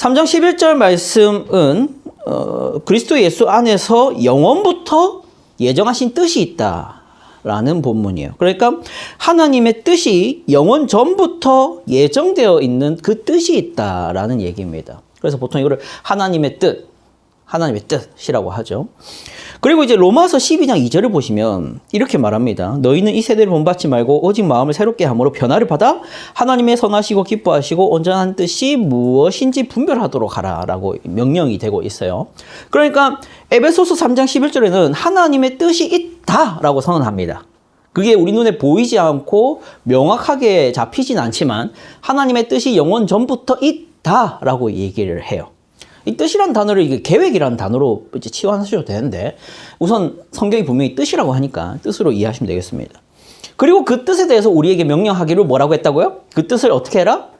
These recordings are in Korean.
3장 11절 말씀은 그리스도 예수 안에서 영원부터 예정하신 뜻이 있다라는 본문이에요. 그러니까 하나님의 뜻이 영원 전부터 예정되어 있는 그 뜻이 있다라는 얘기입니다. 그래서 보통 이거를 하나님의 뜻이라고 하죠. 그리고 이제 로마서 12장 2절을 보시면 이렇게 말합니다. 너희는 이 세대를 본받지 말고 오직 마음을 새롭게 함으로 변화를 받아 하나님의 선하시고 기뻐하시고 온전한 뜻이 무엇인지 분별하도록 하라라고 명령이 되고 있어요. 그러니까 에베소서 3장 11절에는 하나님의 뜻이 있다라고 선언합니다. 그게 우리 눈에 보이지 않고 명확하게 잡히진 않지만 하나님의 뜻이 영원 전부터 있다라고 얘기를 해요. 이 뜻이란 단어를 이게 계획이라는 단어로 이제 치환하셔도 되는데 우선 성경이 분명히 뜻이라고 하니까 뜻으로 이해하시면 되겠습니다. 그리고 그 뜻에 대해서 우리에게 명령하기를 뭐라고 했다고요? 그 뜻을 어떻게 해라?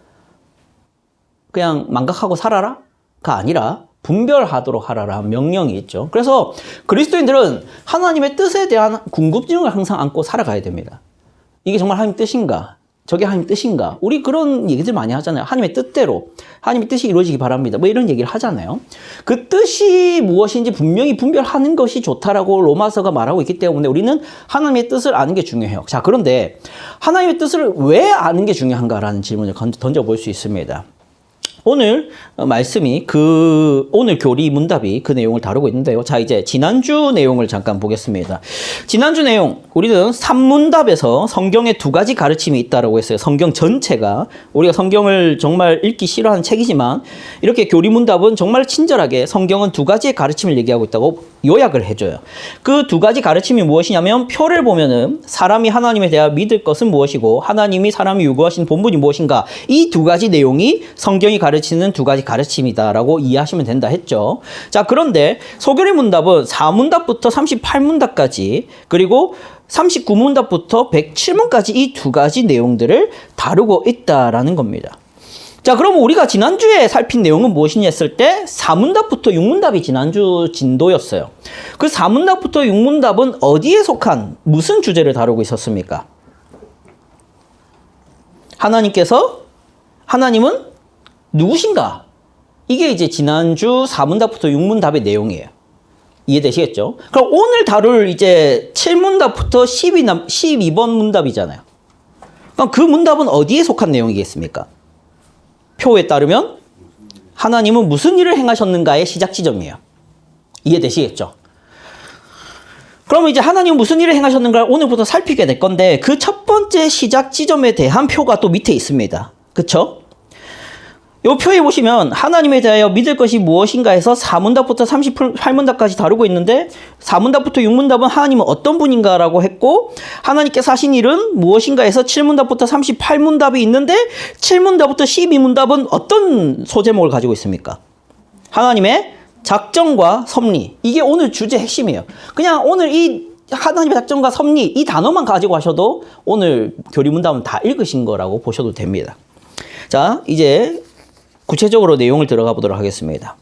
그냥 망각하고 살아라? 가 아니라 분별하도록 하라라는 명령이 있죠. 그래서 그리스도인들은 하나님의 뜻에 대한 궁금증을 항상 안고 살아가야 됩니다. 이게 정말 하나님 뜻인가? 저게 하나님 뜻인가? 우리 그런 얘기들 많이 하잖아요. 하나님의 뜻대로 하나님의 뜻이 이루어지기 바랍니다. 뭐 이런 얘기를 하잖아요. 그 뜻이 무엇인지 분명히 분별하는 것이 좋다라고 로마서가 말하고 있기 때문에 우리는 하나님의 뜻을 아는 게 중요해요. 자, 그런데 하나님의 뜻을 왜 아는 게 중요한가라는 질문을 던져볼 수 있습니다. 오늘 말씀이 오늘 교리 문답이 그 내용을 다루고 있는데요. 자, 이제 지난주 내용을 잠깐 보겠습니다. 지난주 내용, 우리는 3문답에서 성경에 두 가지 가르침이 있다라고 했어요. 성경 전체가, 우리가 성경을 정말 읽기 싫어하는 책이지만 이렇게 교리 문답은 정말 친절하게 성경은 두 가지의 가르침을 얘기하고 있다고 요약을 해줘요. 그 두 가지 가르침이 무엇이냐면 표를 보면은 사람이 하나님에 대하여 믿을 것은 무엇이고 하나님이 사람이 요구하신 본분이 무엇인가, 이 두 가지 내용이 성경이 가르치는 두 가지 가르침이다라고 이해하시면 된다 했죠. 자, 그런데 소교리 문답은 4문답부터 38문답까지 그리고 39문답부터 107문까지 이 두 가지 내용들을 다루고 있다라는 겁니다. 자, 그럼 우리가 지난주에 살핀 내용은 무엇이냐 했을 때 4문답부터 6문답이 지난주 진도였어요. 그 4문답부터 6문답은 어디에 속한 무슨 주제를 다루고 있었습니까? 하나님은 누구신가? 이게 이제 지난주 4문답부터 6문답의 내용이에요. 이해되시겠죠? 그럼 오늘 다룰 이제 7문답부터 12번 문답이잖아요. 그럼 그 문답은 어디에 속한 내용이겠습니까? 표에 따르면 하나님은 무슨 일을 행하셨는가의 시작 지점이에요. 이해되시겠죠? 그럼 이제 하나님은 무슨 일을 행하셨는가를 오늘부터 살피게 될 건데 그 첫 번째 시작 지점에 대한 표가 또 밑에 있습니다. 그쵸? 이 표에 보시면 하나님에 대하여 믿을 것이 무엇인가 해서 4문답부터 38문답까지 다루고 있는데 4문답부터 6문답은 하나님은 어떤 분인가라고 했고 하나님께서 하신 일은 무엇인가 해서 7문답부터 38문답이 있는데 7문답부터 12문답은 어떤 소제목을 가지고 있습니까? 하나님의 작정과 섭리. 이게 오늘 주제 핵심이에요. 그냥 오늘 이 하나님의 작정과 섭리 이 단어만 가지고 하셔도 오늘 교리문답은 다 읽으신 거라고 보셔도 됩니다. 자, 이제 구체적으로 내용을 들어가 보도록 하겠습니다.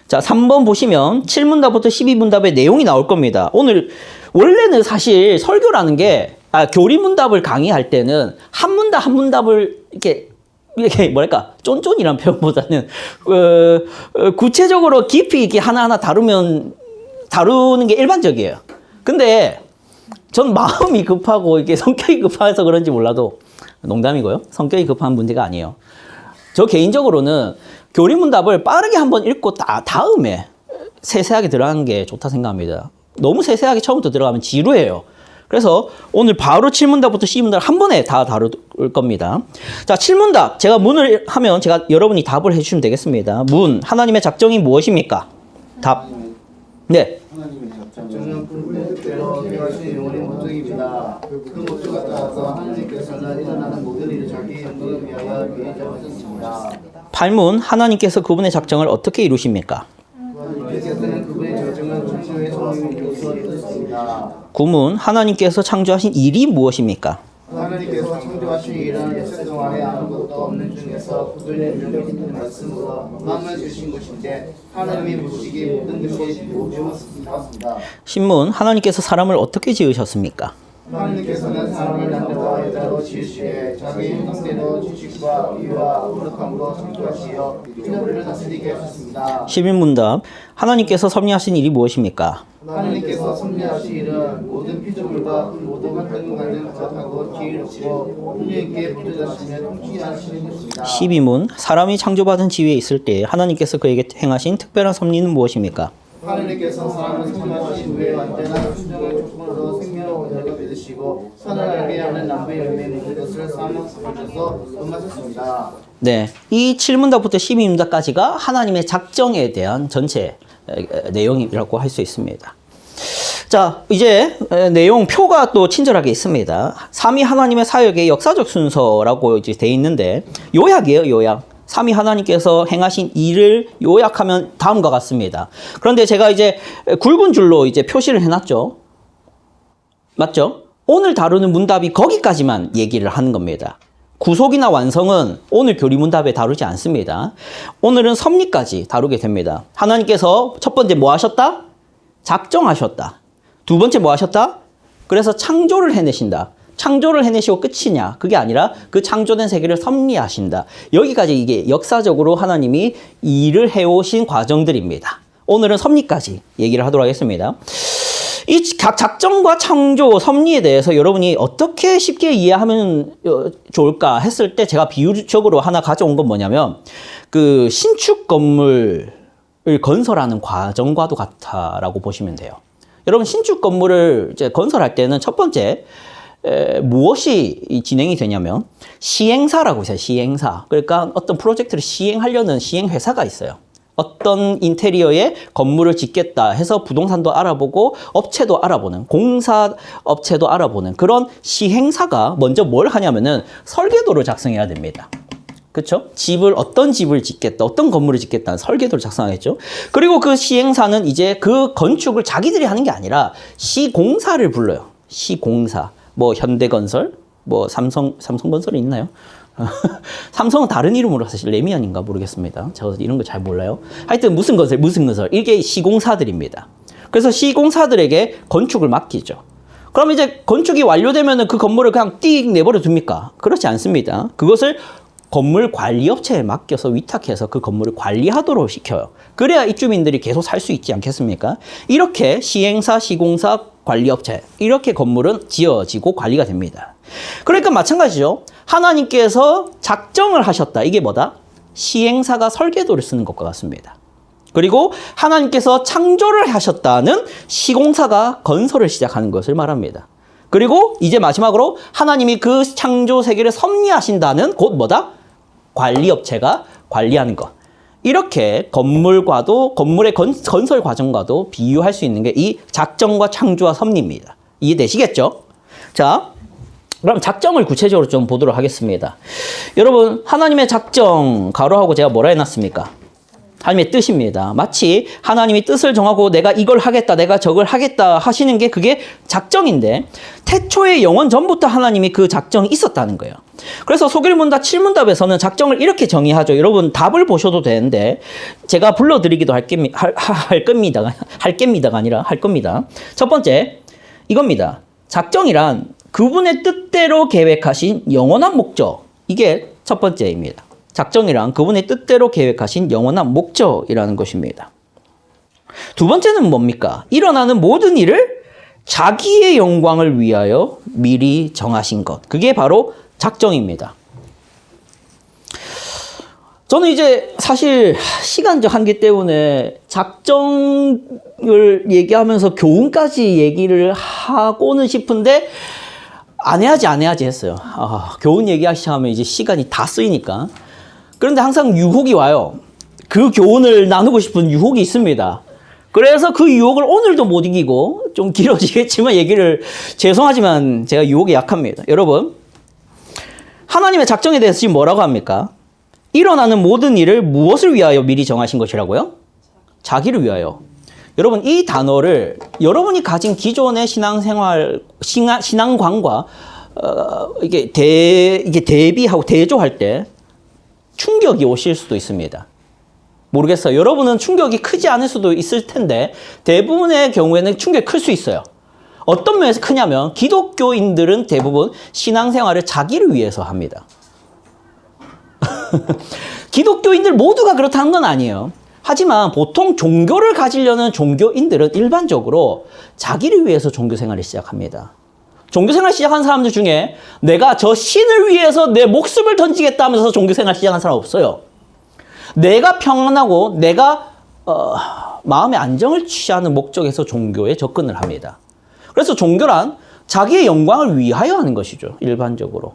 자, 3번 보시면 7문답부터 12문답의 내용이 나올 겁니다. 오늘 원래는 사실 설교라는 게 교리문답을 강의할 때는 한 문답을 이렇게 뭐랄까 쫀쫀이란 표현보다는 구체적으로 깊이 이렇게 하나하나 다루는 게 일반적이에요. 근데 전 마음이 급하고 이게 성격이 급해서 그런지 몰라도 농담이고요. 성격이 급한 문제가 아니에요. 저 개인적으로는 교리문답을 빠르게 한번 읽고 다음에 세세하게 들어가는 게 좋다 생각합니다. 너무 세세하게 처음부터 들어가면 지루해요. 그래서 오늘 바로 7문답부터 12문답을 한 번에 다 다룰 겁니다. 자, 7문답. 제가 문을 하면 여러분이 답을 해주시면 되겠습니다. 문. 하나님의 작정이 무엇입니까? 답. 네. 하나님의 작정은 그분의 뜻대로 계획하신 영원의 목적입니다. 그 목적에 따라서 하나님께서는 일어나는 모든 일을 자기의 영광을 위하여 계획하셨습니다. 8문. 하나님께서 그분의 작정을 어떻게 이루십니까? 하나님께서는 그분의 작정을 중심의 성령을 이루어서 뜻입니다. 9문. 하나님께서 창조하신 일이 무엇입니까? 하나님께서 창조하신 일은 역사 동안에 아무것도 없는 중에서 그분의 명령의 말씀으로 마음을 주신 것인데 하나님이 보시기에 모든 것이 모조였습니다. 10문. 하나님께서 사람을 어떻게 지으셨습니까? 하나님께서는 사람을 남자와 여자로 지으시되 자기 형상대로 지식과 의와 거룩함으로 창조하시어 피조물을 다스리게 하셨습니다. 11문답. 하나님께서 섭리하신 일이 무엇입니까? 하나님께서 섭리하신 일은 모든 피조물과 모든 활동가를 거듭하고 지혜롭고 능력 있게 보존하시며 통치하시는 것입니다. 12문. 사람이 창조받은 지위에 있을 때 하나님께서 그에게 행하신 특별한 섭리는 무엇입니까? 하나님께서 사람을 창조하신 후에 완전한 순종을 조건으로 생명을 원자가 믿으시고 선을 알게 하는 나무의 열매 맺는 것을 사모하셔서 권하셨습니다. 네, 이 7문답부터 12문답까지가 하나님의 작정에 대한 전체 내용이라고 할 수 있습니다. 자, 이제 내용 표가 또 친절하게 있습니다. 삼위 하나님의 사역의 역사적 순서라고 이제 돼 있는데 요약이에요, 요약. 삼위 하나님께서 행하신 일을 요약하면 다음과 같습니다. 그런데 제가 이제 굵은 줄로 이제 표시를 해놨죠. 맞죠? 오늘 다루는 문답이 거기까지만 얘기를 하는 겁니다. 구속이나 완성은 오늘 교리 문답에 다루지 않습니다. 오늘은 섭리까지 다루게 됩니다. 하나님께서 첫 번째 뭐 하셨다? 작정하셨다. 두 번째 뭐 하셨다? 그래서 창조를 해내신다. 창조를 해내시고 끝이냐? 그게 아니라 그 창조된 세계를 섭리하신다. 여기까지 이게 역사적으로 하나님이 일을 해오신 과정들입니다. 오늘은 섭리까지 얘기를 하도록 하겠습니다. 이 각 작정과 창조, 섭리에 대해서 여러분이 어떻게 쉽게 이해하면 좋을까 했을 때 제가 비유적으로 하나 가져온 건 뭐냐면 그 신축 건물을 건설하는 과정과도 같다라고 보시면 돼요. 여러분 신축 건물을 이제 건설할 때는 첫 번째 무엇이 진행이 되냐면 시행사라고 있어요. 시행사. 그러니까 어떤 프로젝트를 시행하려는 시행회사가 있어요. 어떤 인테리어에 건물을 짓겠다 해서 부동산도 알아보고 업체도 알아보는, 공사 업체도 알아보는 그런 시행사가 먼저 뭘 하냐면은 설계도를 작성해야 됩니다. 그렇죠? 어떤 집을 짓겠다, 어떤 건물을 짓겠다는 설계도를 작성하겠죠. 그리고 그 시행사는 이제 그 건축을 자기들이 하는 게 아니라 시공사를 불러요. 시공사. 뭐 현대건설, 뭐 삼성건설이 있나요? 삼성은 다른 이름으로 사실 레미안인가 모르겠습니다. 저 이런 거 잘 몰라요. 하여튼 무슨 건설 이게 시공사들입니다. 그래서 시공사들에게 건축을 맡기죠. 그럼 이제 건축이 완료되면 그 건물을 그냥 띡 내버려 둡니까? 그렇지 않습니다. 그것을 건물 관리업체에 맡겨서 위탁해서 그 건물을 관리하도록 시켜요. 그래야 입주민들이 계속 살 수 있지 않겠습니까? 이렇게 시행사, 시공사, 관리업체 이렇게 건물은 지어지고 관리가 됩니다. 그러니까 마찬가지죠. 하나님께서 작정을 하셨다. 이게 뭐다? 시행사가 설계도를 쓰는 것과 같습니다. 그리고 하나님께서 창조를 하셨다는 시공사가 건설을 시작하는 것을 말합니다. 그리고 이제 마지막으로 하나님이 그 창조 세계를 섭리하신다는 곧 뭐다? 관리업체가 관리하는 것. 이렇게 건물의 건설 과정과도 비유할 수 있는 게 이 작정과 창조와 섭리입니다. 이해되시겠죠? 자, 그럼 작정을 구체적으로 좀 보도록 하겠습니다. 여러분, 하나님의 작정, 가로하고 제가 뭐라 해놨습니까? 하나님의 뜻입니다. 마치 하나님이 뜻을 정하고 내가 이걸 하겠다, 내가 저걸 하겠다 하시는 게 그게 작정인데 태초의 영원 전부터 하나님이 그 작정이 있었다는 거예요. 그래서 소결문답 7문답에서는 작정을 이렇게 정의하죠. 여러분 답을 보셔도 되는데 제가 불러드리기도 할 겁니다. 첫 번째 이겁니다. 작정이란 그분의 뜻대로 계획하신 영원한 목적. 이게 첫 번째입니다. 작정이란 그분의 뜻대로 계획하신 영원한 목적이라는 것입니다. 두 번째는 뭡니까? 일어나는 모든 일을 자기의 영광을 위하여 미리 정하신 것. 그게 바로 작정입니다. 저는 이제 사실 시간적 한계 때문에 작정을 얘기하면서 교훈까지 얘기를 하고는 싶은데 안 해야지 했어요. 교훈 얘기하시면 이제 시간이 다 쓰이니까. 그런데 항상 유혹이 와요. 그 교훈을 나누고 싶은 유혹이 있습니다. 그래서 그 유혹을 오늘도 못 이기고 좀 길어지겠지만 죄송하지만 제가 유혹에 약합니다. 여러분, 하나님의 작정에 대해서 지금 뭐라고 합니까? 일어나는 모든 일을 무엇을 위하여 미리 정하신 것이라고요? 자기를 위하여. 여러분, 이 단어를 여러분이 가진 기존의 신앙관과 이게 대비하고 대조할 때 충격이 오실 수도 있습니다. 모르겠어요. 여러분은 충격이 크지 않을 수도 있을 텐데 대부분의 경우에는 충격이 클 수 있어요. 어떤 면에서 크냐면 기독교인들은 대부분 신앙생활을 자기를 위해서 합니다. 기독교인들 모두가 그렇다는 건 아니에요. 하지만 보통 종교를 가지려는 종교인들은 일반적으로 자기를 위해서 종교생활을 시작합니다. 종교생활 시작한 사람들 중에 내가 저 신을 위해서 내 목숨을 던지겠다 하면서 종교생활 시작한 사람 없어요. 내가 평안하고 내가 마음의 안정을 취하는 목적에서 종교에 접근을 합니다. 그래서 종교란 자기의 영광을 위하여 하는 것이죠. 일반적으로.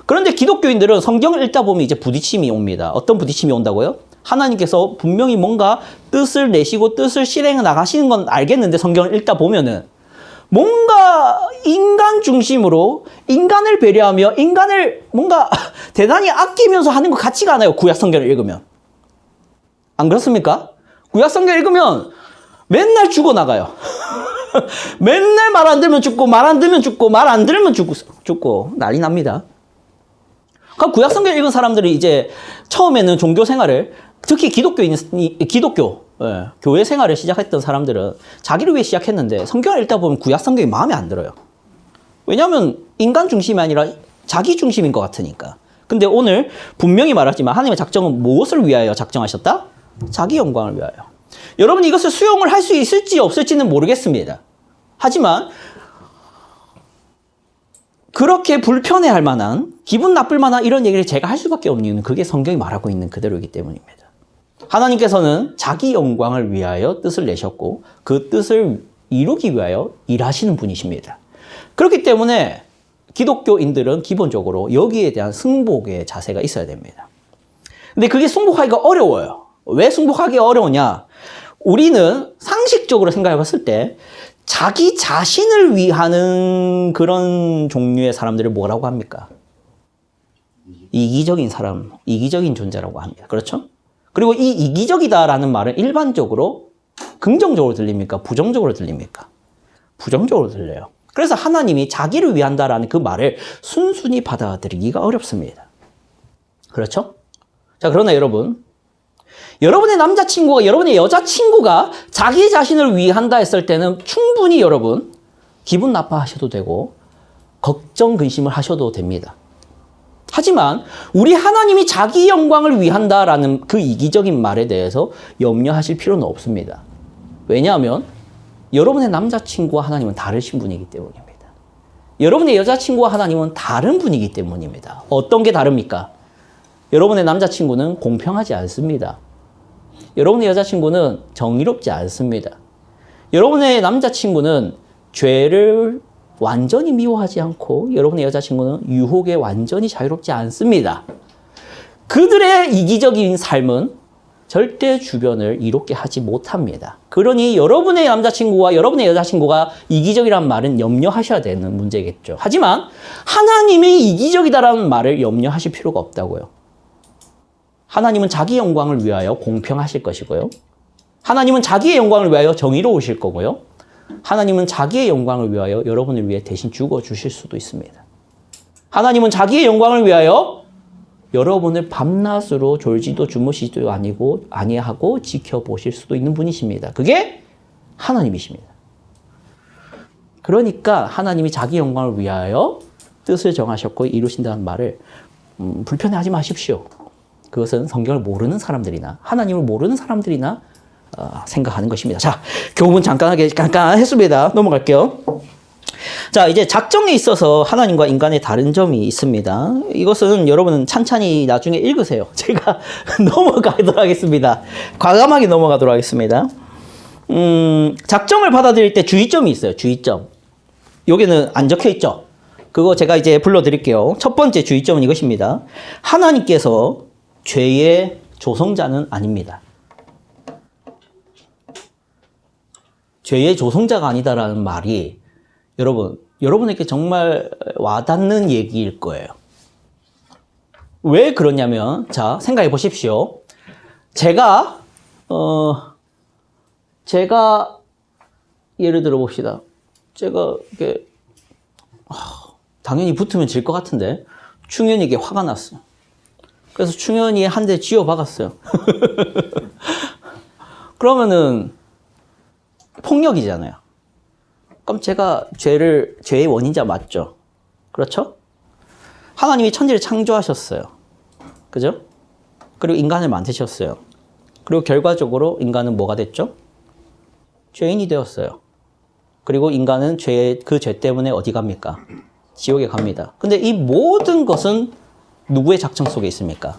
그런데 기독교인들은 성경을 읽다 보면 이제 부딪힘이 옵니다. 어떤 부딪힘이 온다고요? 하나님께서 분명히 뭔가 뜻을 내시고 뜻을 실행해 나가시는 건 알겠는데 성경을 읽다 보면은 뭔가 인간 중심으로 인간을 배려하며 인간을 뭔가 대단히 아끼면서 하는 것 같지가 않아요. 구약 성경을 읽으면. 안 그렇습니까? 구약 성경 읽으면 맨날 죽어나가요. 맨날 말 안 들으면 죽고 말 안 들으면 죽고 말 안 들으면 죽고 난리 납니다. 그러니까 구약 성경 읽은 사람들이 이제 처음에는 종교 생활을 특히 기독교 교회 생활을 시작했던 사람들은 자기를 위해 시작했는데 성경을 읽다 보면 구약 성경이 마음에 안 들어요. 왜냐하면 인간 중심이 아니라 자기 중심인 것 같으니까. 근데 오늘 분명히 말하지만 하나님의 작정은 무엇을 위하여 작정하셨다? 자기 영광을 위하여. 여러분이 이것을 수용을 할 수 있을지 없을지는 모르겠습니다. 하지만 그렇게 불편해할 만한, 기분 나쁠 만한 이런 얘기를 제가 할 수밖에 없는 이유는 그게 성경이 말하고 있는 그대로이기 때문입니다. 하나님께서는 자기 영광을 위하여 뜻을 내셨고 그 뜻을 이루기 위하여 일하시는 분이십니다. 그렇기 때문에 기독교인들은 기본적으로 여기에 대한 승복의 자세가 있어야 됩니다. 근데 그게 승복하기가 어려워요. 왜 승복하기가 어려우냐? 우리는 상식적으로 생각해 봤을 때 자기 자신을 위하는 그런 종류의 사람들을 뭐라고 합니까? 이기적인 사람, 이기적인 존재라고 합니다. 그렇죠? 그리고 이 이기적이다라는 말은 일반적으로 긍정적으로 들립니까? 부정적으로 들립니까? 부정적으로 들려요. 그래서 하나님이 자기를 위한다라는 그 말을 순순히 받아들이기가 어렵습니다. 그렇죠? 자, 그러나 여러분의 남자친구가, 여러분의 여자친구가 자기 자신을 위한다 했을 때는 충분히 여러분 기분 나빠하셔도 되고 걱정, 근심을 하셔도 됩니다. 하지만 우리 하나님이 자기 영광을 위한다라는 그 이기적인 말에 대해서 염려하실 필요는 없습니다. 왜냐하면 여러분의 남자친구와 하나님은 다르신 분이기 때문입니다. 여러분의 여자친구와 하나님은 다른 분이기 때문입니다. 어떤 게 다릅니까? 여러분의 남자친구는 공평하지 않습니다. 여러분의 여자친구는 정의롭지 않습니다. 여러분의 남자친구는 죄를 완전히 미워하지 않고 여러분의 여자친구는 유혹에 완전히 자유롭지 않습니다. 그들의 이기적인 삶은 절대 주변을 이롭게 하지 못합니다. 그러니 여러분의 남자친구와 여러분의 여자친구가 이기적이라는 말은 염려하셔야 되는 문제겠죠. 하지만 하나님이 이기적이다라는 말을 염려하실 필요가 없다고요. 하나님은 자기 영광을 위하여 공평하실 것이고요. 하나님은 자기의 영광을 위하여 정의로우실 거고요. 하나님은 자기의 영광을 위하여 여러분을 위해 대신 죽어주실 수도 있습니다. 하나님은 자기의 영광을 위하여 여러분을 밤낮으로 졸지도 주무시지도 아니하고 지켜보실 수도 있는 분이십니다. 그게 하나님이십니다. 그러니까 하나님이 자기 영광을 위하여 뜻을 정하셨고 이루신다는 말을 불편해하지 마십시오. 그것은 성경을 모르는 사람들이나 하나님을 모르는 사람들이나 생각하는 것입니다. 자, 교훈 잠깐 했습니다. 넘어갈게요. 자, 이제 작정에 있어서 하나님과 인간의 다른 점이 있습니다. 이것은 여러분은 찬찬히 나중에 읽으세요. 제가 넘어가도록 하겠습니다. 과감하게 넘어가도록 하겠습니다. 작정을 받아들일 때 주의점이 있어요. 주의점. 여기는 안 적혀 있죠? 그거 제가 이제 불러드릴게요. 첫 번째 주의점은 이것입니다. 하나님께서 죄의 조성자는 아닙니다. 죄의 조성자가 아니다라는 말이 여러분에게 정말 와닿는 얘기일 거예요. 왜 그러냐면, 자, 생각해 보십시오. 제가 예를 들어 봅시다. 제가 이게 당연히 붙으면 질 것 같은데 충현이에게 화가 났어요. 그래서 충현이에 한 대 쥐어 박았어요. 그러면은 폭력이잖아요. 그럼 제가 죄의 원인자 맞죠? 그렇죠? 하나님이 천지를 창조하셨어요. 그죠? 그리고 인간을 만드셨어요. 그리고 결과적으로 인간은 뭐가 됐죠? 죄인이 되었어요. 그리고 인간은 그 죄 때문에 어디 갑니까? 지옥에 갑니다. 근데 이 모든 것은 누구의 작정 속에 있습니까?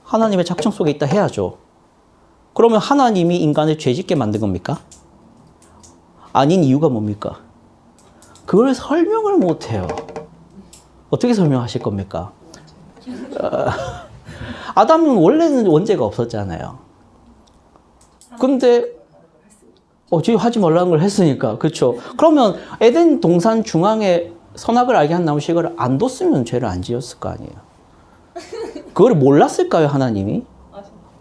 하나님의 작정 속에 있다 해야죠. 그러면 하나님이 인간을 죄짓게 만든 겁니까? 아닌 이유가 뭡니까? 그걸 설명을 못해요. 어떻게 설명하실 겁니까? 아담은 원래는 원죄가 없었잖아요. 근데 지금 하지 말라는 걸 했으니까. 그렇죠. 그러면 에덴 동산 중앙에 선악을 알게 한 나무 씨를 안 뒀으면 죄를 안 지었을 거 아니에요. 그걸 몰랐을까요, 하나님이?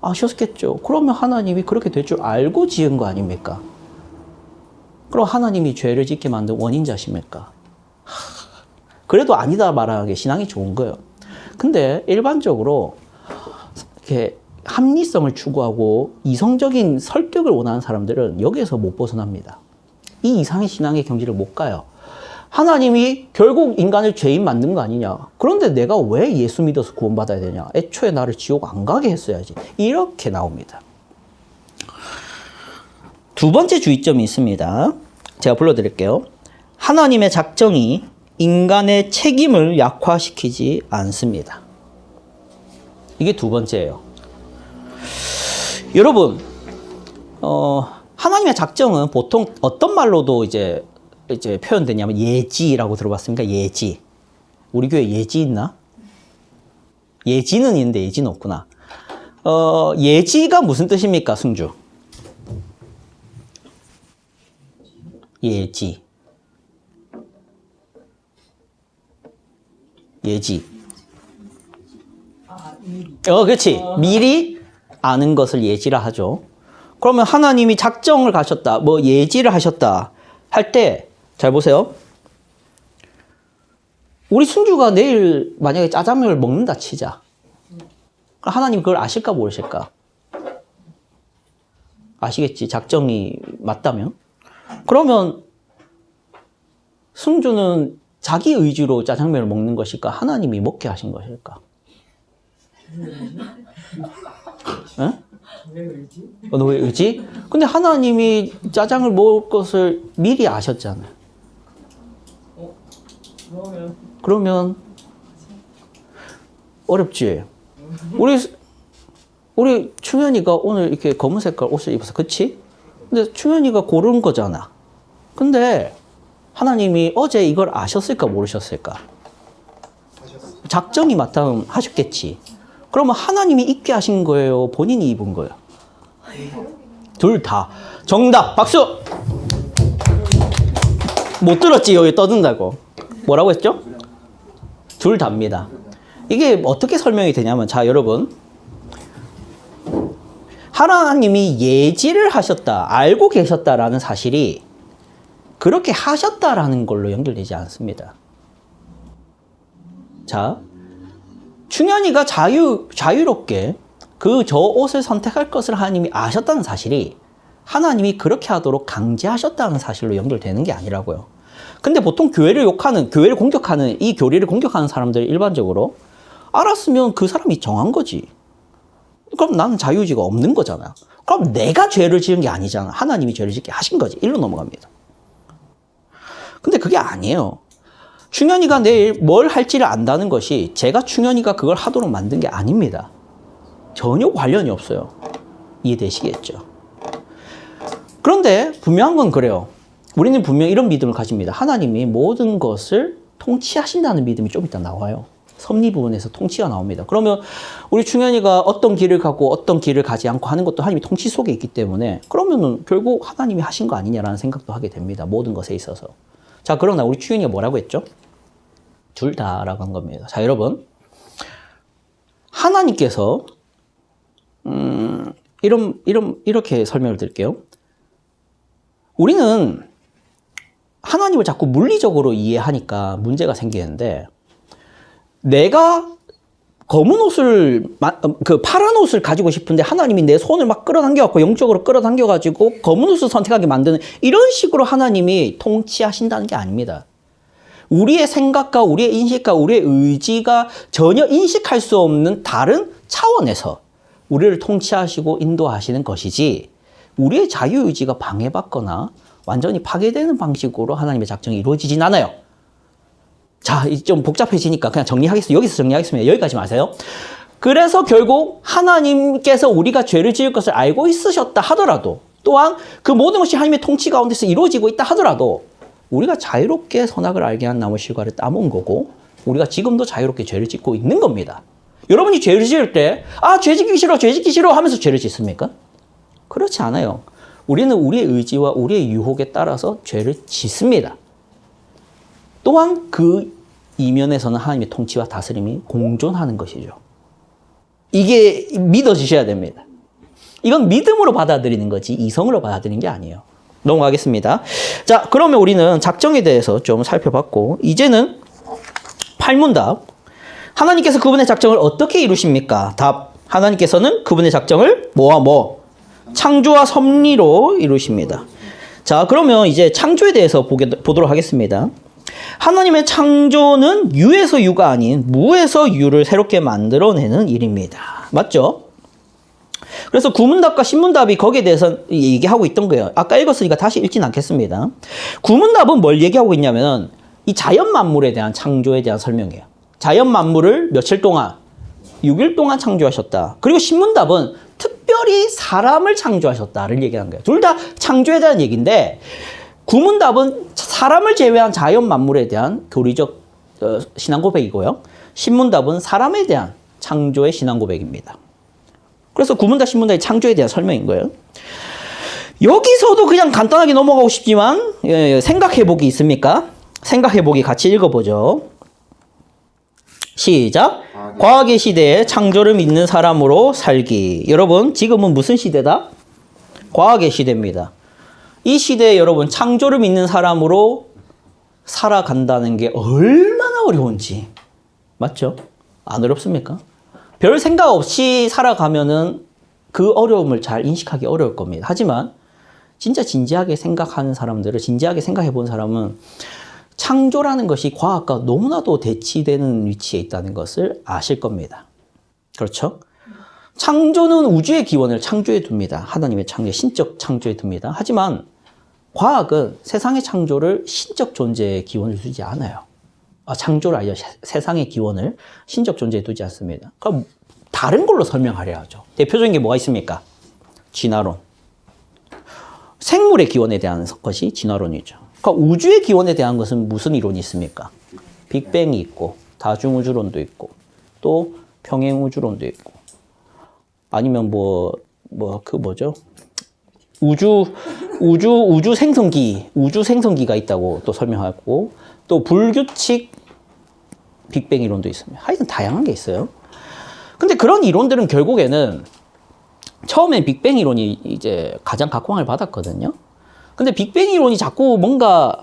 아셨겠죠. 그러면 하나님이 그렇게 될 줄 알고 지은 거 아닙니까? 그럼 하나님이 죄를 짓게 만든 원인자십니까? 그래도 아니다 말하는 게 신앙이 좋은 거예요. 근데 일반적으로 이렇게 합리성을 추구하고 이성적인 설득을 원하는 사람들은 여기에서 못 벗어납니다. 이 이상의 신앙의 경지를 못 가요. 하나님이 결국 인간을 죄인 만든 거 아니냐. 그런데 내가 왜 예수 믿어서 구원받아야 되냐. 애초에 나를 지옥 안 가게 했어야지. 이렇게 나옵니다. 두 번째 주의점이 있습니다. 제가 불러드릴게요. 하나님의 작정이 인간의 책임을 약화시키지 않습니다. 이게 두 번째예요. 여러분, 하나님의 작정은 보통 어떤 말로도 이제 표현되냐면 예지라고 들어봤습니까? 예지. 우리 교회 예지 있나? 예지는 있는데 예지는 없구나. 예지가 무슨 뜻입니까, 승주? 예지. 예지. 그렇지. 미리 아는 것을 예지라 하죠. 그러면 하나님이 작정을 가셨다, 예지를 하셨다 할 때, 잘 보세요. 우리 순주가 내일 만약에 짜장면을 먹는다 치자. 하나님 그걸 아실까 모르실까? 아시겠지. 작정이 맞다면. 그러면 순주는 자기 의지로 짜장면을 먹는 것일까? 하나님이 먹게 하신 것일까? 너의 의지? 근데 하나님이 짜장을 먹을 것을 미리 아셨잖아요. 그러면 어렵지? 우리 충현이가 오늘 이렇게 검은 색깔 옷을 입어서, 그치? 근데 충현이가 고른 거잖아. 근데 하나님이 어제 이걸 아셨을까 모르셨을까? 작정이 맞다면 하셨겠지. 그러면 하나님이 입게 하신 거예요? 본인이 입은 거예요? 둘 다. 정답! 박수! 못 들었지? 여기 떠든다고. 뭐라고 했죠? 둘 다입니다. 이게 어떻게 설명이 되냐면, 자, 여러분. 하나님이 예지를 하셨다, 알고 계셨다라는 사실이 그렇게 하셨다라는 걸로 연결되지 않습니다. 자, 충현이가 자유롭게 저 옷을 선택할 것을 하나님이 아셨다는 사실이 하나님이 그렇게 하도록 강제하셨다는 사실로 연결되는 게 아니라고요. 근데 보통 교회를 공격하는, 이 교리를 공격하는 사람들 일반적으로 알았으면 그 사람이 정한 거지. 그럼 나는 자유의지가 없는 거잖아. 그럼 내가 죄를 지은 게 아니잖아. 하나님이 죄를 짓게 하신 거지. 일로 넘어갑니다. 근데 그게 아니에요. 충현이가 내일 뭘 할지를 안다는 것이 제가 충현이가 그걸 하도록 만든 게 아닙니다. 전혀 관련이 없어요. 이해되시겠죠? 그런데 분명한 건 그래요. 우리는 분명 이런 믿음을 가집니다. 하나님이 모든 것을 통치하신다는 믿음이 좀 이따 나와요. 섭리 부분에서 통치가 나옵니다. 그러면 우리 충현이가 어떤 길을 가고 어떤 길을 가지 않고 하는 것도 하나님이 통치 속에 있기 때문에, 그러면은 결국 하나님이 하신 거 아니냐라는 생각도 하게 됩니다. 모든 것에 있어서. 자, 그러나 우리 충현이가 뭐라고 했죠? 둘 다라고 한 겁니다. 자, 여러분. 하나님께서 이렇게 설명을 드릴게요. 우리는 하나님을 자꾸 물리적으로 이해하니까 문제가 생기는데, 내가 검은 옷을 그 파란 옷을 가지고 싶은데 하나님이 내 손을 막 끌어당겨갖고 영적으로 끌어당겨가지고 검은 옷을 선택하게 만드는 이런 식으로 하나님이 통치하신다는 게 아닙니다. 우리의 생각과 우리의 인식과 우리의 의지가 전혀 인식할 수 없는 다른 차원에서 우리를 통치하시고 인도하시는 것이지 우리의 자유의지가 방해받거나 완전히 파괴되는 방식으로 하나님의 작정이 이루어지진 않아요. 자, 좀 복잡해지니까 그냥 정리하겠습니다. 여기서 정리하겠습니다. 여기까지 마세요. 그래서 결국 하나님께서 우리가 죄를 지을 것을 알고 있으셨다 하더라도 또한 그 모든 것이 하나님의 통치 가운데서 이루어지고 있다 하더라도 우리가 자유롭게 선악을 알게 한 나무 실과를 따먹은 거고 우리가 지금도 자유롭게 죄를 짓고 있는 겁니다. 여러분이 죄를 지을 때 죄 짓기 싫어, 죄 짓기 싫어 하면서 죄를 짓습니까? 그렇지 않아요. 우리는 우리의 의지와 우리의 유혹에 따라서 죄를 짓습니다. 또한 그 이면에서는 하나님의 통치와 다스림이 공존하는 것이죠. 이게 믿어지셔야 됩니다. 이건 믿음으로 받아들이는 거지 이성으로 받아들이는 게 아니에요. 넘어가겠습니다. 자, 그러면 우리는 작정에 대해서 좀 살펴봤고 이제는 8문답. 하나님께서 그분의 작정을 어떻게 이루십니까? 답. 하나님께서는 그분의 작정을 창조와 섭리로 이루십니다. 자, 그러면 이제 창조에 대해서 보도록 하겠습니다. 하나님의 창조는 유에서 유가 아닌 무에서 유를 새롭게 만들어내는 일입니다. 맞죠? 그래서 구문답과 신문답이 거기에 대해서 얘기하고 있던 거예요. 아까 읽었으니까 다시 읽진 않겠습니다. 구문답은 뭘 얘기하고 있냐면 이 자연 만물에 대한 창조에 대한 설명이에요. 자연 만물을 며칠 동안 6일 동안 창조하셨다. 그리고 신문답은 특별히 사람을 창조하셨다를 얘기하는 거예요. 둘 다 창조에 대한 얘기인데 구문답은 사람을 제외한 자연 만물에 대한 교리적 신앙 고백이고요. 신문답은 사람에 대한 창조의 신앙 고백입니다. 그래서 구문답, 신문답이 창조에 대한 설명인 거예요. 여기서도 그냥 간단하게 넘어가고 싶지만 생각해보기 있습니까? 생각해보기 같이 읽어보죠. 시작. 과학의 시대에 창조를 믿는 사람으로 살기. 여러분, 지금은 무슨 시대다? 과학의 시대입니다. 이 시대에 여러분 창조를 믿는 사람으로 살아간다는 게 얼마나 어려운지. 맞죠? 안 어렵습니까? 별 생각 없이 살아가면은 그 어려움을 잘 인식하기 어려울 겁니다. 하지만 진짜 진지하게 생각하는 사람들을 진지하게 생각해 본 사람은 창조라는 것이 과학과 너무나도 대치되는 위치에 있다는 것을 아실 겁니다. 그렇죠? 창조는 우주의 기원을 창조에 둡니다. 하나님의 창조, 신적 창조에 둡니다. 하지만 과학은 세상의 창조를 신적 존재의 기원을 두지 않아요. 창조를 아니라 세상의 기원을 신적 존재에 두지 않습니다. 그럼 다른 걸로 설명하려 하죠. 대표적인 게 뭐가 있습니까? 진화론. 생물의 기원에 대한 것이 진화론이죠. 그러니까 우주의 기원에 대한 것은 무슨 이론이 있습니까? 빅뱅이 있고 다중우주론도 있고 또 평행우주론도 있고 아니면 우주 생성기가 있다고 또 설명하고 또 불규칙 빅뱅 이론도 있습니다. 하여튼 다양한 게 있어요. 근데 그런 이론들은 결국에는 처음엔 빅뱅 이론이 이제 가장 각광을 받았거든요. 근데 빅뱅 이론이 자꾸 뭔가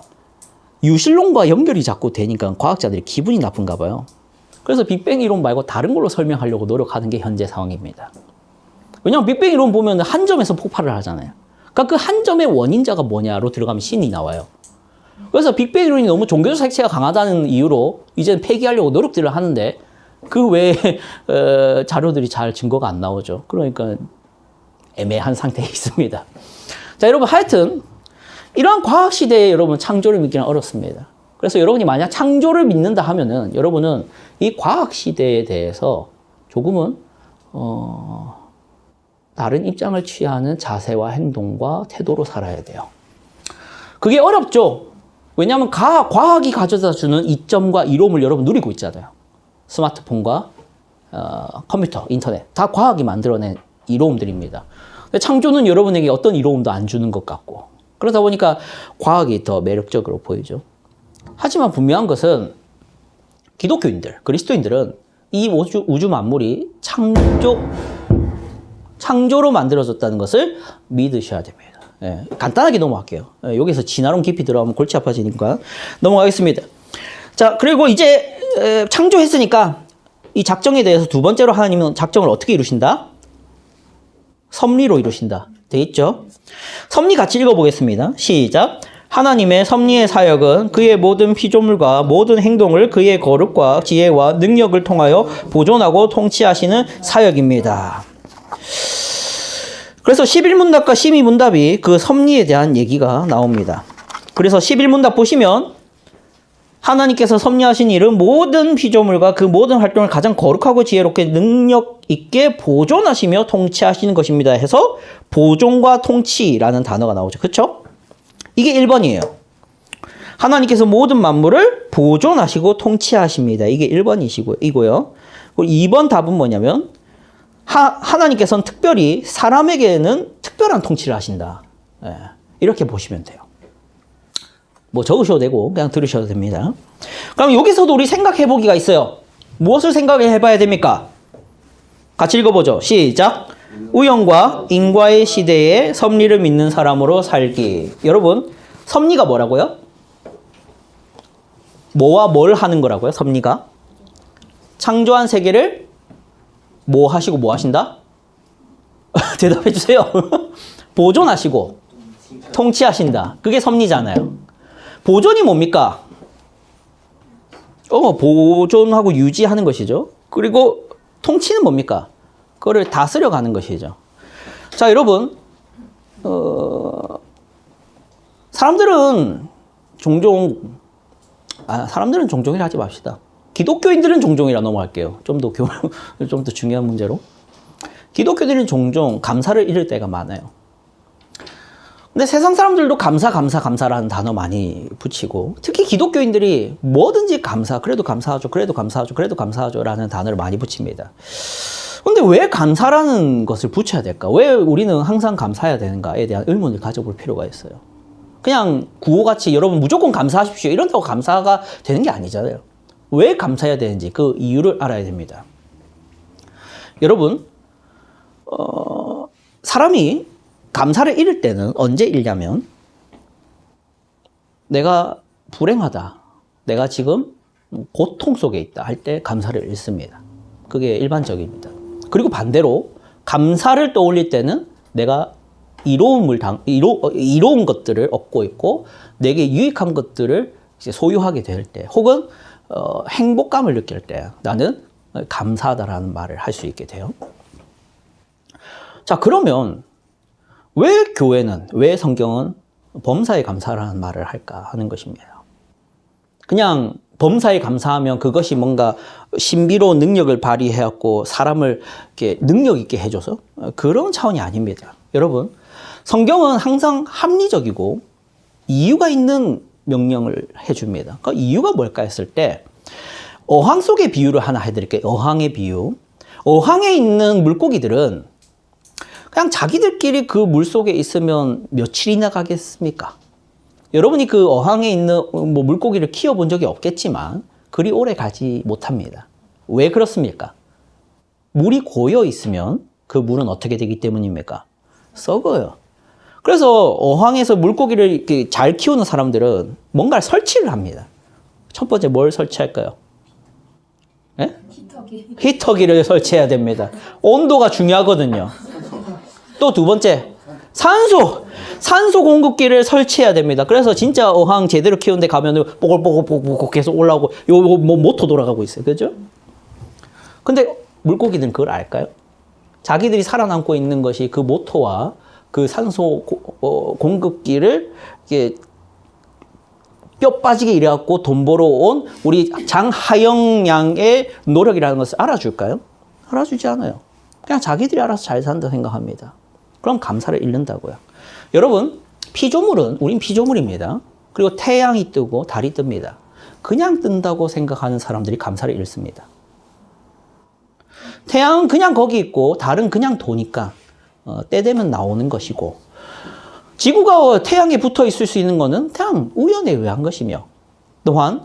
유실론과 연결이 자꾸 되니까 과학자들이 기분이 나쁜가 봐요. 그래서 빅뱅 이론 말고 다른 걸로 설명하려고 노력하는 게 현재 상황입니다. 왜냐하면 빅뱅 이론 보면 한 점에서 폭발을 하잖아요. 그러니까 그 한 점의 원인자가 뭐냐로 들어가면 신이 나와요. 그래서 빅뱅 이론이 너무 종교적 색채가 강하다는 이유로 이제는 폐기하려고 노력들을 하는데 그 외에 자료들이 잘 증거가 안 나오죠. 그러니까 애매한 상태에 있습니다. 자, 여러분 하여튼 이러한 과학 시대에 여러분 창조를 믿기는 어렵습니다. 그래서 여러분이 만약 창조를 믿는다 하면은 여러분은 이 과학 시대에 대해서 조금은 다른 입장을 취하는 자세와 행동과 태도로 살아야 돼요. 그게 어렵죠. 왜냐하면 과학이 가져다 주는 이점과 이로움을 여러분 누리고 있잖아요. 스마트폰과 컴퓨터, 인터넷 다 과학이 만들어낸 이로움들입니다. 근데 창조는 여러분에게 어떤 이로움도 안 주는 것 같고 그러다 보니까 과학이 더 매력적으로 보이죠. 하지만 분명한 것은 기독교인들, 그리스도인들은 이 우주 만물이 창조로 만들어졌다는 것을 믿으셔야 됩니다. 예, 간단하게 넘어갈게요. 여기서 진화론 깊이 들어가면 골치 아파지니까 넘어가겠습니다. 자, 그리고 이제 창조했으니까 이 작정에 대해서 두 번째로 하나님은 작정을 어떻게 이루신다? 섭리로 이루신다. 돼 있죠? 섭리 같이 읽어보겠습니다. 시작. 하나님의 섭리의 사역은 그의 모든 피조물과 모든 행동을 그의 거룩과 지혜와 능력을 통하여 보존하고 통치하시는 사역입니다. 그래서 11문답과 12문답이 그 섭리에 대한 얘기가 나옵니다. 그래서 11문답 보시면 하나님께서 섭리하신 일은 모든 피조물과 그 모든 활동을 가장 거룩하고 지혜롭게 능력 있게 보존하시며 통치하시는 것입니다 해서 보존과 통치라는 단어가 나오죠. 그렇죠? 이게 1번이에요. 하나님께서 모든 만물을 보존하시고 통치하십니다. 이게 1번이고요. 그리고 2번 답은 뭐냐면 하나님께서는 특별히 사람에게는 특별한 통치를 하신다. 예, 이렇게 보시면 돼요. 뭐 적으셔도 되고 그냥 들으셔도 됩니다. 그럼 여기서도 우리 생각해 보기가 있어요. 무엇을 생각해 봐야 됩니까? 같이 읽어보죠. 시작. 우연과 인과의 시대에 섭리를 믿는 사람으로 살기. 여러분, 섭리가 뭐라고요? 뭐와 뭘 하는 거라고요? 섭리가? 창조한 세계를 뭐 하시고 뭐 하신다? 대답해 주세요. 보존하시고 통치하신다. 그게 섭리잖아요. 보존이 뭡니까? 보존하고 유지하는 것이죠. 그리고 통치는 뭡니까? 그거를 다스려 가는 것이죠. 자, 여러분, 사람들은 종종이라 하지 맙시다. 기독교인들은 종종이라 넘어갈게요. 좀 더 중요한 문제로. 기독교인들은 종종 감사를 잃을 때가 많아요. 근데 세상 사람들도 감사라는 단어 많이 붙이고, 특히 기독교인들이 뭐든지 그래도 감사하죠 라는 단어를 많이 붙입니다. 근데 왜 감사라는 것을 붙여야 될까? 왜 우리는 항상 감사해야 되는가에 대한 의문을 가져볼 필요가 있어요. 그냥 구호같이 여러분 무조건 감사하십시오 이런다고 감사가 되는 게 아니잖아요. 왜 감사해야 되는지 그 이유를 알아야 됩니다. 여러분, 사람이 감사를 잃을 때는 언제 잃냐면 내가 불행하다, 내가 지금 고통 속에 있다 할 때 감사를 잃습니다. 그게 일반적입니다. 그리고 반대로 감사를 떠올릴 때는 내가 이로운 것들을 얻고 있고 내게 유익한 것들을 이제 소유하게 될 때, 혹은 행복감을 느낄 때 나는 감사하다라는 말을 할 수 있게 돼요. 자, 그러면 왜 성경은 범사에 감사라는 말을 할까 하는 것입니다. 그냥 범사에 감사하면 그것이 뭔가 신비로운 능력을 발휘해갖고 사람을 이렇게 능력 있게 해줘서 그런 차원이 아닙니다. 여러분, 성경은 항상 합리적이고 이유가 있는 명령을 해줍니다. 그 이유가 뭘까 했을 때 어항 속의 비유를 하나 해드릴게요. 어항의 비유. 어항에 있는 물고기들은 그냥 자기들끼리 그 물 속에 있으면 며칠이나 가겠습니까? 여러분이 그 어항에 있는 물고기를 키워본 적이 없겠지만 그리 오래 가지 못합니다. 왜 그렇습니까? 물이 고여 있으면 그 물은 어떻게 되기 때문입니까? 썩어요. 그래서 어항에서 물고기를 이렇게 잘 키우는 사람들은 뭔가를 설치를 합니다. 첫 번째 뭘 설치할까요? 네? 히터기를 설치해야 됩니다. 온도가 중요하거든요. 또 두 번째, 산소 공급기를 설치해야 됩니다. 그래서 진짜 어항 제대로 키우는 데 가면은 뽀글뽀글 계속 올라오고 모터 돌아가고 있어요. 그죠? 근데 물고기들은 그걸 알까요? 자기들이 살아남고 있는 것이 그 모터와 그 산소 공급기를 이게 뼈 빠지게 일해갖고 돈 벌어온 우리 장하영 양의 노력이라는 것을 알아줄까요? 알아주지 않아요. 그냥 자기들이 알아서 잘 산다 생각합니다. 그럼 감사를 잃는다고요. 여러분, 우린 피조물입니다. 그리고 태양이 뜨고 달이 뜹니다. 그냥 뜬다고 생각하는 사람들이 감사를 잃습니다. 태양은 그냥 거기 있고 달은 그냥 도니까 때 되면 나오는 것이고, 지구가 태양에 붙어 있을 수 있는 것은 그냥 우연에 의한 것이며, 또한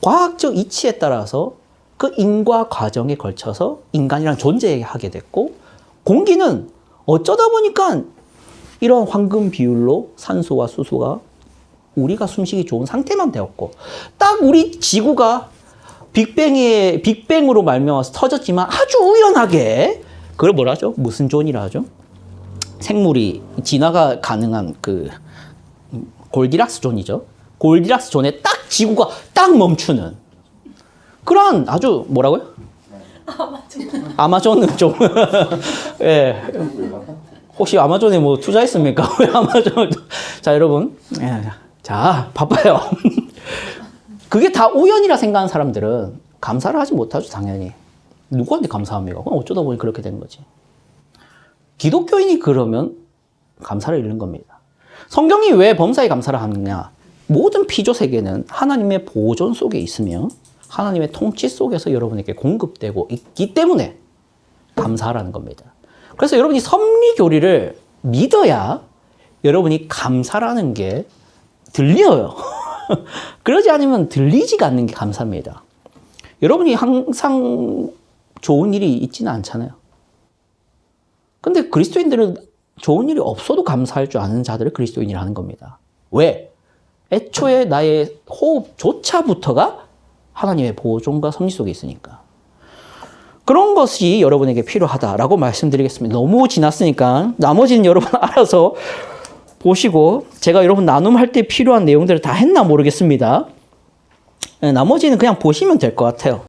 과학적 이치에 따라서 그 인과 과정에 걸쳐서 인간이란 존재하게 됐고, 공기는 어쩌다 보니까 이런 황금 비율로 산소와 수소가 우리가 숨쉬기 좋은 상태만 되었고, 딱 우리 지구가 빅뱅으로 말미암아서 터졌지만 아주 우연하게 그걸 뭐라 하죠? 무슨 존이라 하죠? 생물이 진화가 가능한 그 골디락스 존이죠. 골디락스 존에 딱 지구가 딱 멈추는 그런 아주 뭐라고요? 아마존 좀 예. 혹시 아마존에 뭐 투자했습니까? 왜 아마존을 자 여러분 자 바빠요. 그게 다 우연이라 생각하는 사람들은 감사를 하지 못하죠. 당연히 누구한테 감사합니까? 그럼 어쩌다 보니 그렇게 된 거지. 기독교인이 그러면 감사를 잃는 겁니다. 성경이 왜 범사에 감사를 하느냐? 모든 피조 세계는 하나님의 보존 속에 있으며 하나님의 통치 속에서 여러분에게 공급되고 있기 때문에 감사하라는 겁니다. 그래서 여러분이 섭리 교리를 믿어야 여러분이 감사라는 게 들려요. 그러지 않으면 들리지가 않는 게 감사입니다. 여러분이 항상 좋은 일이 있지는 않잖아요. 근데 그리스도인들은 좋은 일이 없어도 감사할 줄 아는 자들을 그리스도인이라는 겁니다. 왜? 애초에 나의 호흡조차부터가 하나님의 보존과 섭리 속에 있으니까. 그런 것이 여러분에게 필요하다라고 말씀드리겠습니다. 너무 지났으니까 나머지는 여러분 알아서 보시고 제가 여러분 나눔할 때 필요한 내용들을 다 했나 모르겠습니다. 나머지는 그냥 보시면 될 것 같아요.